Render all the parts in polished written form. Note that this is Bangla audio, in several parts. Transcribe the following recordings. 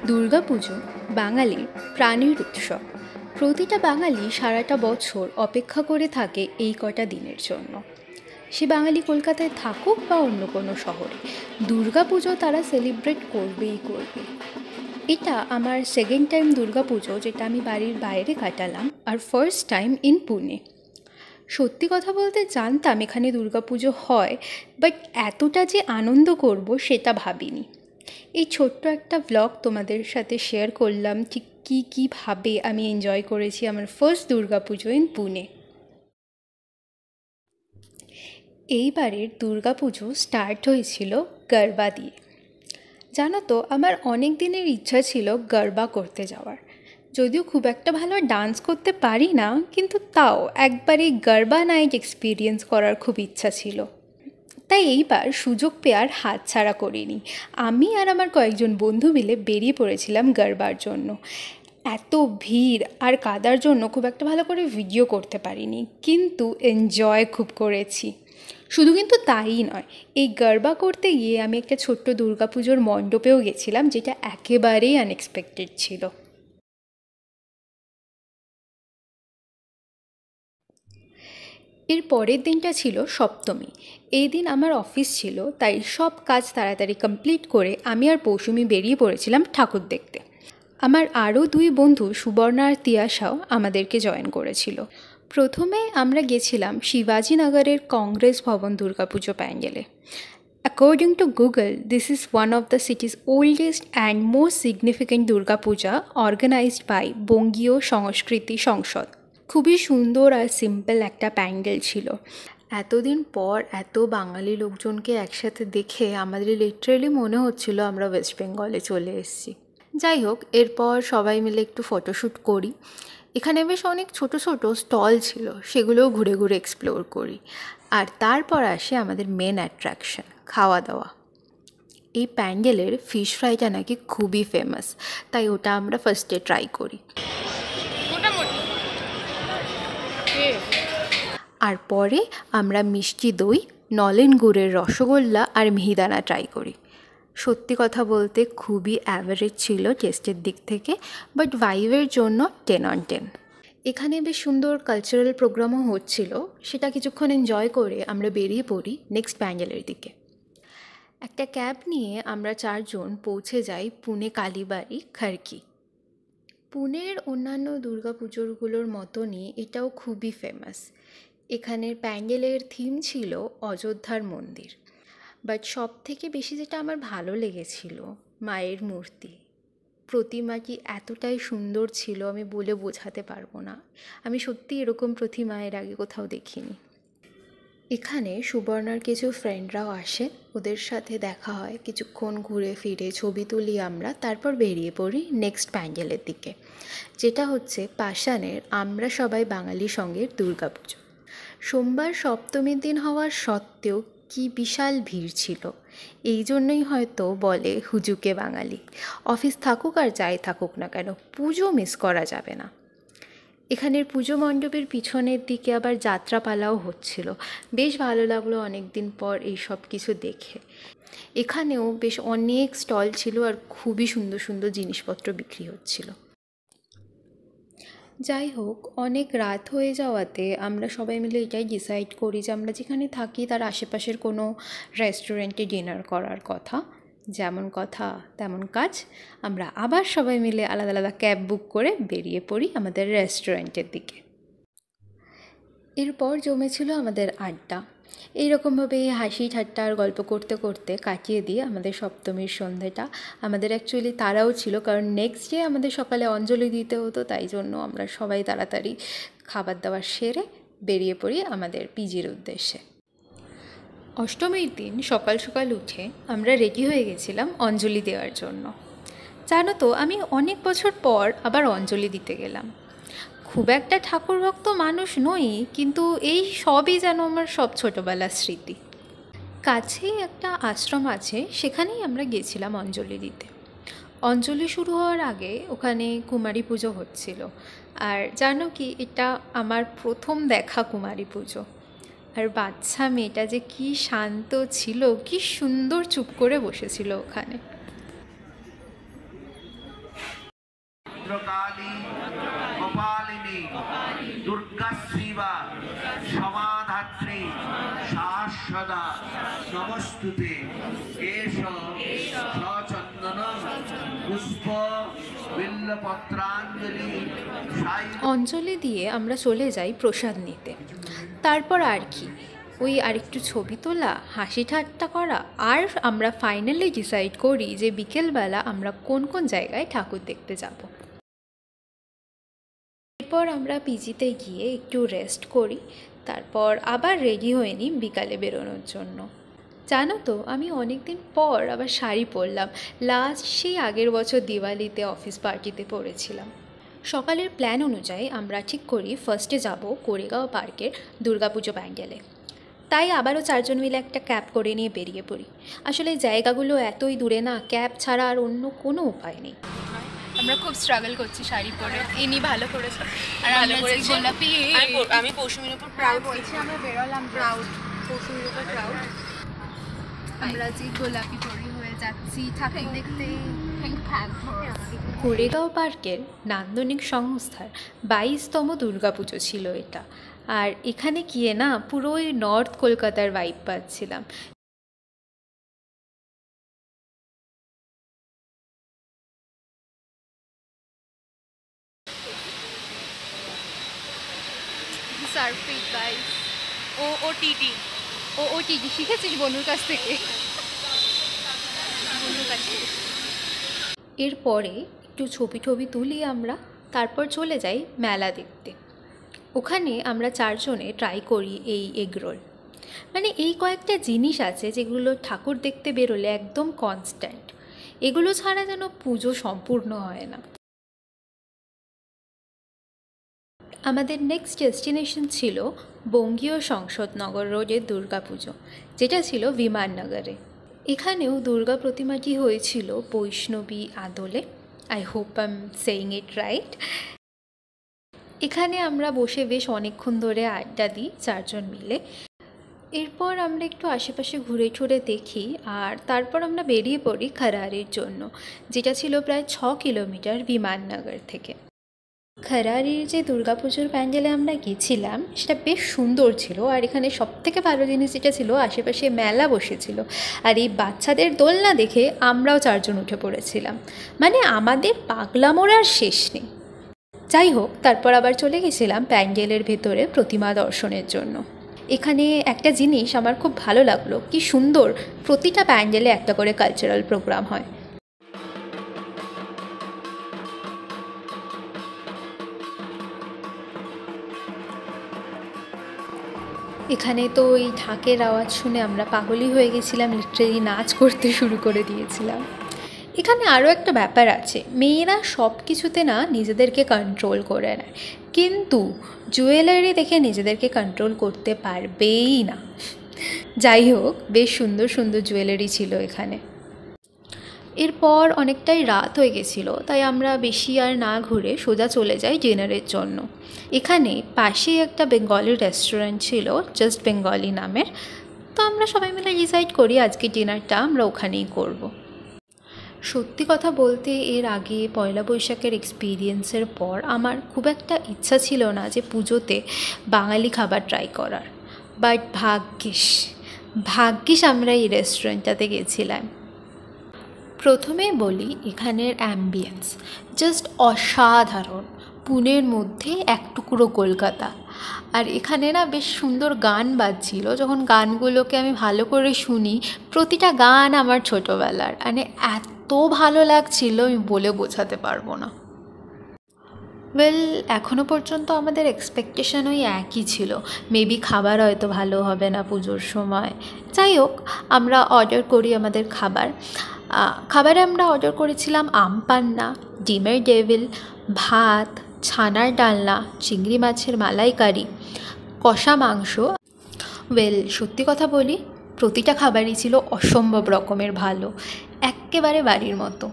দুর্গাপুজো বাঙালির প্রাণের উৎসব। প্রতিটা বাঙালি সারাটা বছর অপেক্ষা করে থাকে এই কটা দিনের জন্য। সে বাঙালি কলকাতায় থাকুক বা অন্য কোনো শহরে, দুর্গাপুজো তারা সেলিব্রেট করবেই করবে। এটা আমার সেকেন্ড টাইম দুর্গাপুজো যেটা আমি বাড়ির বাইরে কাটালাম, আর ফার্স্ট টাইম ইন পুনে। সত্যি কথা বলতে জানতাম এখানে দুর্গাপুজো হয়, বাট এতটা যে আনন্দ করব সেটা ভাবিনি। এই ছোট্ট একটা ব্লগ তোমাদের সাথে শেয়ার করলাম ঠিক কীভাবে আমি এনজয় করেছি আমার ফার্স্ট দুর্গাপুজো ইন পুনে। এইবারের দুর্গাপুজো স্টার্ট হয়েছিল গরবা দিয়ে। জানো তো, আমার অনেক দিনের ইচ্ছা ছিল গরবা করতে যাওয়ার। যদিও খুব একটা ভালো ডান্স করতে পারি না, কিন্তু তাও একবার এই গরবা নাইট এক্সপিরিয়েন্স করার খুব ইচ্ছা ছিল। তাই এইবার সুযোগ পেয়ে আর হাতছাড়া করিনি। আমি আর আমার কয়েকজন বন্ধু মিলে বেরিয়ে পড়েছিলাম গরবার জন্য। এত ভিড় আর কাদার জন্য খুব একটা ভালো করে ভিডিও করতে পারিনি, কিন্তু এনজয় খুব করেছি। শুধু কিন্তু তাই নয়, এই গরবা করতে গিয়ে আমি একটা ছোট্ট দুর্গাপুজোর মণ্ডপেও গেছিলাম, যেটা একেবারেই আনএক্সপেক্টেড ছিল। এর পরের দিনটা ছিল সপ্তমী। এই দিন আমার অফিস ছিল, তাই সব কাজ তাড়াতাড়ি কমপ্লিট করে আমি আর পৌসুমি বেরিয়ে পড়েছিলাম ঠাকুর দেখতে। আমার আরও দুই বন্ধু সুবর্ণা আর তিয়াশাও আমাদেরকে জয়েন করেছিল। প্রথমে আমরা গেছিলাম শিবাজীনগরের কংগ্রেস ভবন দুর্গাপুজো প্যান্ডেলে। According to Google, this is one of the city's oldest and most significant Durga Puja organised by Bangiya Sanskriti সংসদ। খুবই সুন্দর আর সিম্পল একটা প্যান্ডেল ছিল। এতদিন পর এত বাঙালি লোকজনকে একসাথে দেখে আমাদের লিটারেলি মনে হচ্ছিল আমরা ওয়েস্ট বেঙ্গলে চলে এসেছি। যাই হোক, এরপর সবাই মিলে একটু ফটোশ্যুট করি। এখানে বেশ অনেক ছোট ছোট স্টল ছিল, সেগুলোও ঘুরে ঘুরে এক্সপ্লোর করি। আর তারপর আসে আমাদের মেন অ্যাট্রাকশন, খাওয়া দাওয়া। এই প্যান্ডেলের ফিশ ফ্রাইটা নাকি খুবই ফেমাস, তাই ওটা আমরা ফার্স্টে ট্রাই করি। আর পরে আমরা মিষ্টি দই, নলেন গুড়ের রসগোল্লা আর মিহিদানা ট্রাই করি। সত্যি কথা বলতে খুবই অ্যাভারেজ ছিল টেস্টের দিক থেকে, বাট ভাইবের জন্য 10/10। এখানে বেশ সুন্দর কালচারাল প্রোগ্রামও হচ্ছিল, সেটা কিছুক্ষণ এনজয় করে আমরা বেরিয়ে পড়ি নেক্সট প্যান্ডেলের দিকে। একটা ক্যাব নিয়ে আমরা 4 জন পৌঁছে যাই পুনে কালীবাড়ি খড়কি। পুনের অন্যান্য দুর্গাপুজোগুলোর মতনই এটাও খুবই ফেমাস। এখানের প্যান্ডেলের থিম ছিল অযোধ্যার মন্দির, বাট সব থেকে বেশি যেটা আমার ভালো লেগেছিল, মায়ের মূর্তি। প্রতিমাটি এতটাই সুন্দর ছিল আমি বলে বোঝাতে পারবো না। আমি সত্যি এরকম প্রতিমা এর আগে কোথাও দেখিনি। এখানে সুবর্ণার কিছু ফ্রেন্ডরাও আসে, ওদের সাথে দেখা হয়, কিছুক্ষণ ঘুরে ফিরে ছবি তুলি আমরা, তারপর বেরিয়ে পড়ি নেক্সট প্যান্ডেলের দিকে, যেটা হচ্ছে পাষাণের আমরা সবাই বাঙালি সঙ্গের দুর্গাপুজো। সোমবার সপ্তমীর দিন হওয়ার সত্ত্বেও কি বিশাল ভিড় ছিল। এই জন্যই হয়তো বলে হুজুকে বাঙালি। অফিস থাকুক আর যাই থাকুক না কেন, পুজো মিস করা যাবে না। এখানের পুজো মণ্ডপের পিছনের দিকে আবার যাত্রাপালাও হচ্ছিল। বেশ ভালো লাগলো অনেক দিন পর এই সব কিছু দেখে। এখানেও বেশ অনেক স্টল ছিল আর খুবই সুন্দর সুন্দর জিনিসপত্র বিক্রি হচ্ছিল। যাই হোক, অনেক রাত হয়ে যাওয়াতে আমরা সবাই মিলে এটাই ডিসাইড করি যে আমরা যেখানে থাকি তার আশেপাশের কোনো রেস্টুরেন্টে ডিনার করার কথা। যেমন কথা তেমন কাজ, আমরা আবার সবাই মিলে আলাদা আলাদা ক্যাব বুক করে বেরিয়ে পড়ি আমাদের রেস্টুরেন্টের দিকে। এরপর জমেছিল আমাদের আড্ডা। এইরকমভাবে হাসি ঠাট্টা আর গল্প করতে করতে কাটিয়ে দিয়ে আমাদের সপ্তমীর সন্ধ্যাটা। আমাদের অ্যাকচুয়ালি তারাও ছিল, কারণ নেক্সট ডে আমাদের সকালে অঞ্জলি দিতে হতো, তাই জন্য আমরা সবাই তাড়াতাড়ি খাবার দাবার সেরে বেরিয়ে পড়ি আমাদের পিজির উদ্দেশ্যে। অষ্টমীর দিন সকাল সকাল উঠে আমরা রেডি হয়ে গেছিলাম অঞ্জলি দেওয়ার জন্য। জানো তো, আমি অনেক বছর পর আবার অঞ্জলি দিতে গেলাম। খুব একটা ঠাকুর ভক্ত মানুষ নই, কিন্তু এই সবই যেন আমার সব ছোটোবেলার স্মৃতি। কাছেই একটা আশ্রম আছে, সেখানেই আমরা গেছিলাম অঞ্জলি দিতে। অঞ্জলি শুরু হওয়ার আগে ওখানে কুমারী পুজো হচ্ছিল। আর জানো কি, এটা আমার প্রথম দেখা কুমারী পুজো। আর বাচ্চা মেয়েটা যে কি শান্ত ছিল, কি সুন্দর চুপ করে বসেছিল ওখানে। ভদ্রকালী কপালিনী দুর্গা শিবা সমাধাত্রী শাশ্বতা নমস্তুতে এষ সচন্দন পুষ্প বিল্লপত্রাঞ্জলি অঞ্জলি দিয়ে আমরা চলে যাই প্রসাদ নিতে। তারপর আর কি, ওই আরেকটু ছবি তোলা, হাসি ঠাট্টা করা, আর আমরা ফাইনালি ডিসাইড করি যে বিকেলবেলা আমরা কোন কোন জায়গায় ঠাকুর দেখতে যাব। এরপর আমরা পিজিতে গিয়ে একটু রেস্ট করি, তারপর আবার রেডি হয়ে নিই বিকালে বেরোনোর জন্য। জানো তো, আমি অনেক দিন পর আবার শাড়ি পরলাম। লাস্ট সেই আগের বছর দিওয়ালিতে অফিস পার্টিতে পরেছিলাম। সকালের প্ল্যান অনুযায়ী আমরা ঠিক করি ফার্স্টে যাব কোরেগাঁও পার্কের দুর্গাপুজো প্যান্ডেলে। তাই আবারও 4 জন মিলে একটা ক্যাব করে নিয়ে বেরিয়ে পড়ি। আসলে জায়গাগুলো এতই দূরে না, ক্যাব ছাড়া আর অন্য কোনো উপায় নেই। আমরা খুব স্ট্রাগল করছি শাড়ি পরে। ইনি ভালো করেছে, আর ভালো করেছে গোলাপি। আমি পৌশুমীর উপর প্রাউড বলছি। আমরা বেরোলাম প্রাউড, পৌশুমীর উপর প্রাউড। আমরা যে গোলাপি পরি হয়ে যাচ্ছি ঠাকুর দেখতে। কোরেগাঁও পার্কের নান্দনিক সংস্থার 22তম দুর্গাপুজো ছিল এটা। আর এখানে গিয়ে না পুরো ওই নর্থ কলকাতার ভাইব পাচ্ছিলাম। Surprise guys. ও টিটি শিখেছিস বনুর কাছ থেকে? এরপরে একটু ছবি তুলি আমরা, তারপর চলে যাই মেলা দেখতে। ওখানে আমরা 4 জনে ট্রাই করি এই এগরোল। মানে এই কয়েকটা জিনিস আছে যেগুলো ঠাকুর দেখতে বেরোলে একদম কনস্ট্যান্ট। এগুলো ছাড়া যেন পুজো সম্পূর্ণ হয় না। আমাদের নেক্সট ডেস্টিনেশন ছিল বঙ্গীয় সংসদনগর রোডের দুর্গাপুজো, যেটা ছিল বিমাননগরে। এখানেও দুর্গা প্রতিমাটি হয়েছিল বৈষ্ণবী আদলে। I hope I am saying it right. এখানে আমরা বসে বেশ অনেকক্ষণ ধরে আড্ডা দিই 4 জন মিলে। এরপর আমরা একটু আশেপাশে ঘুরে টুরে দেখি, আর তারপর আমরা বেরিয়ে পড়ি খারারির জন্য, যেটা ছিল প্রায় 6 কিলোমিটার বিমাননগর থেকে। খারারির যে দুর্গাপুজোর প্যান্ডেলে আমরা গেছিলাম সেটা বেশ সুন্দর ছিল। আর এখানে সবথেকে ভালো জিনিস যেটা ছিল, আশেপাশে মেলা বসেছিল। আর এই বাচ্চাদের দোলনা দেখে আমরাও 4 জন উঠে পড়েছিলাম। মানে আমাদের পাগলামোর আর শেষ নেই। যাই হোক, তারপর আবার চলে গেছিলাম প্যান্ডেলের ভেতরে প্রতিমা দর্শনের জন্য। এখানে একটা জিনিস আমার খুব ভালো লাগলো, কি সুন্দর প্রতিটা প্যান্ডেলে একটা করে কালচারাল প্রোগ্রাম হয়। এখানে তো ওই ঢাকের আওয়াজ শুনে আমরা পাগলই হয়ে গেছিলাম, লিটারেলি নাচ করতে শুরু করে দিয়েছিলাম। এখানে আরও একটা ব্যাপার আছে, মেয়েরা সব কিছুতে না নিজেদেরকে কন্ট্রোল করে নেয়, কিন্তু জুয়েলারি দেখে নিজেদেরকে কন্ট্রোল করতে পারবেই না। যাই হোক, বেশ সুন্দর সুন্দর জুয়েলারি ছিল এখানে। এরপর অনেকটাই রাত হয়ে গেছিলো, তাই আমরা বেশি আর না ঘুরে সোজা চলে যাই ডিনারের জন্য। এখানে পাশেই একটা বেঙ্গলি রেস্টুরেন্ট ছিল, জাস্ট বেঙ্গলি নামের। তো আমরা সবাই মিলে ডিসাইড করি আজকে ডিনারটা আমরা ওখানেই করব। সত্যি কথা বলতে, এর আগে পয়লা বৈশাখের এক্সপিরিয়েন্সের পর আমার খুব একটা ইচ্ছা ছিল না যে পুজোতে বাঙালি খাবার ট্রাই করার। বাট ভাগ্যিস আমরা এই রেস্টুরেন্টটাতে গেছিলাম। প্রথমে বলি, এখানের অ্যাম্বিয়েন্স জাস্ট অসাধারণ। পুনের মধ্যে এক টুকরো কলকাতা। আর এখানে না বেশ সুন্দর গান বাজছিল। যখন গানগুলোকে আমি ভালো করে শুনি, প্রতিটা গান আমার ছোটোবেলার, মানে এত ভালো লাগছিল আমি বলে বোঝাতে পারবো না। ওয়েল, এখনও পর্যন্ত আমাদের এক্সপেকটেশন ওই একই ছিল, মেবি খাবার হয়তো ভালো হবে না পুজোর সময়। যাই হোক, আমরা অর্ডার করি আমাদের খাবারে আমরা অর্ডার করেছিলাম আম পান্না, ডিমের ডেভিল, ভাত, ছানার ডালনা, চিংড়ি মাছের মালাইকারি, কষা মাংস। ওয়েল, সত্যি কথা বলি, প্রতিটা খাবারই ছিল অসম্ভব রকমের ভালো, এক্কেবারে বাড়ির মতো।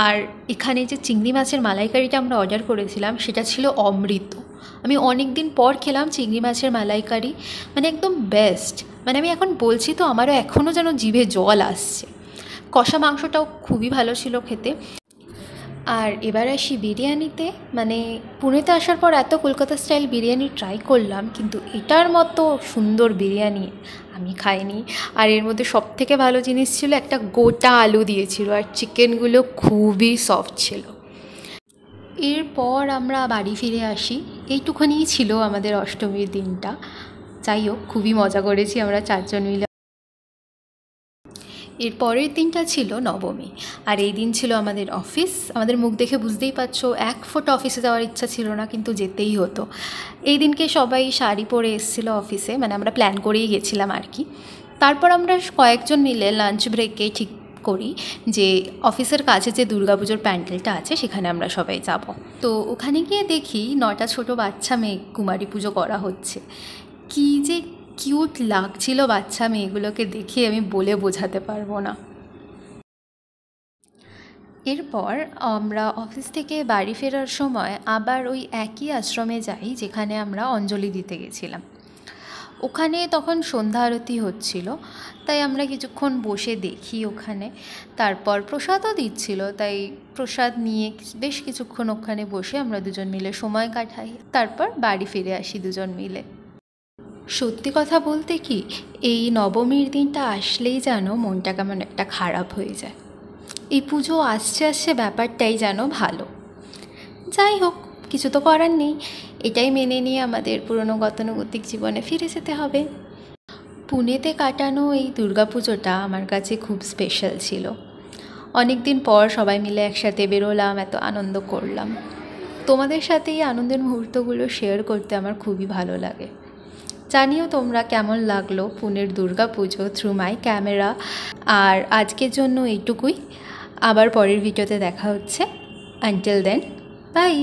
আর এখানে যে চিংড়ি মাছের মালাইকারিটা আমরা অর্ডার করেছিলাম সেটা ছিল অমৃত। আমি অনেক দিন পর খেলাম চিংড়ি মাছের মালাইকারি, মানে একদম বেস্ট। মানে আমি এখন বলছি তো আমারও এখনও যেন জিভে জল আসছে। কষা মাংসটাও খুবই ভালো ছিল খেতে। আর এবার আসি বিরিয়ানিতে। মানে পুনেতে আসার পর এত কলকাতা স্টাইল বিরিয়ানি ট্রাই করলাম, কিন্তু এটার মতো সুন্দর বিরিয়ানি আমি খাইনি। আর এর মধ্যে সবথেকে ভালো জিনিস ছিল, একটা গোটা আলু দিয়েছিল আর চিকেনগুলো খুবই সফট ছিল। এরপর আমরা বাড়ি ফিরে আসি। এইটুখানিই ছিল আমাদের অষ্টমীর দিনটা। যাই হোক, খুবই মজা করেছি আমরা 4 জন মিলে। এর পরের দিনটা ছিল নবমী, আর এই দিন ছিল আমাদের অফিস। আমাদের মুখ দেখে বুঝতেই পারছো 1 ফুট অফিসে যাওয়ার ইচ্ছা ছিল না, কিন্তু যেতেই হতো। এই দিনকে সবাই শাড়ি পরে এসেছিলো অফিসে, মানে আমরা প্ল্যান করেই গেছিলাম আর কি। তারপর আমরা কয়েকজন মিলে লাঞ্চ ব্রেকে ঠিক করি যে অফিসের কাছে যে দুর্গাপুজোর প্যান্ডেলটা আছে সেখানে আমরা সবাই যাব। তো ওখানে গিয়ে দেখি 9টা ছোটো বাচ্চা মেয়ে কুমারী পুজো করা হচ্ছে। কী যে কিউট লাগছিল বাচ্চা মেয়েগুলোকে দেখে, আমি বলে বোঝাতে পারবো না। এরপর আমরা অফিস থেকে বাড়ি ফেরার সময় আবার ওই একই আশ্রমে যাই যেখানে আমরা অঞ্জলি দিতে গেছিলাম। ওখানে তখন সন্ধ্যা আরতি হচ্ছিল, তাই আমরা কিছুক্ষণ বসে দেখি ওখানে। তারপর প্রসাদও দিচ্ছিল, তাই প্রসাদ নিয়ে বেশ কিছুক্ষণ ওখানে বসে আমরা দুজন মিলে সময় কাটাই। তারপর বাড়ি ফিরে আসি দুজন মিলে। সত্যি কথা বলতে কি, এই নবমীর দিনটা আসলেই যেন মনটা কেমন একটা খারাপ হয়ে যায়। এই পুজো আসছে আসছে ব্যাপারটাই যেন ভালো। যাই হোক, কিছু তো করার নেই, এটাই মেনে নিয়ে আমাদের পুরনো গতানুগতিক জীবনে ফিরে যেতে হবে। পুনেতে কাটানো এই দুর্গাপুজোটা আমার কাছে খুব স্পেশাল ছিল। অনেক দিন পর সবাই মিলে একসাথে বেরোলাম, এত আনন্দ করলাম। তোমাদের সাথে এই আনন্দের মুহূর্তগুলো শেয়ার করতে আমার খুবই ভালো লাগে। জানিও তোমরা কেমন লাগলো পুনের দুর্গাপুজো থ্রু মাই ক্যামেরা। আর আজকের জন্য এইটুকুই, আবার পরের ভিডিওতে দেখা হচ্ছে। Until then, by.